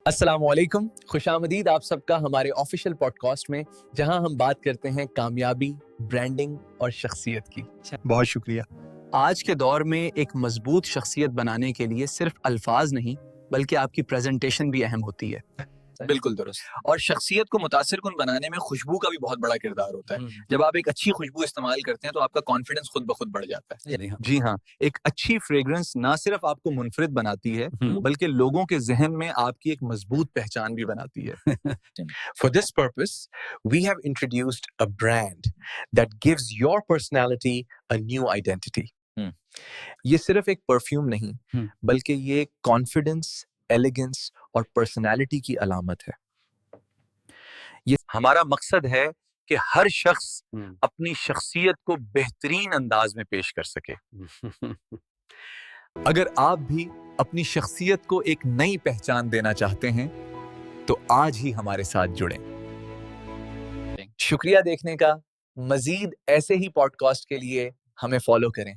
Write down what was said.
السلام علیکم، خوش آمدید آپ سب کا ہمارے آفیشیل پوڈ کاسٹ میں، جہاں ہم بات کرتے ہیں کامیابی، برانڈنگ اور شخصیت کی۔ بہت شکریہ۔ آج کے دور میں ایک مضبوط شخصیت بنانے کے لیے صرف الفاظ نہیں بلکہ آپ کی پریزنٹیشن بھی اہم ہوتی ہے۔ بالکل درست۔ اور شخصیت کو متاثر کن بنانے میں خوشبو کا بھی بہت بڑا کردار ہوتا ہے۔ جب آپ ایک اچھی خوشبو استعمال کرتے ہیں تو آپ کا کانفیڈنس خود بخود بڑھ جاتا ہے۔ جی ہاں، ایک اچھی فریگرنس نہ صرف آپ کو منفرد بناتی ہے بلکہ لوگوں کے ذہن میں آپ کی ایک مضبوط پہچان بھی بناتی ہے۔ For this purpose, we have introduced a brand that gives your personality a new identity. یہ صرف ایک پرفیوم نہیں بلکہ یہ کانفیڈنس، ایلیگنس اور پرسنالٹی کی علامت ہے۔ یہ ہمارا مقصد ہے کہ ہر شخص اپنی شخصیت کو بہترین انداز میں پیش کر سکے۔ اگر آپ بھی اپنی شخصیت کو ایک نئی پہچان دینا چاہتے ہیں تو آج ہی ہمارے ساتھ جڑیں۔ شکریہ دیکھنے کا۔ مزید ایسے ہی پوڈ کاسٹ کے لیے ہمیں فالو کریں۔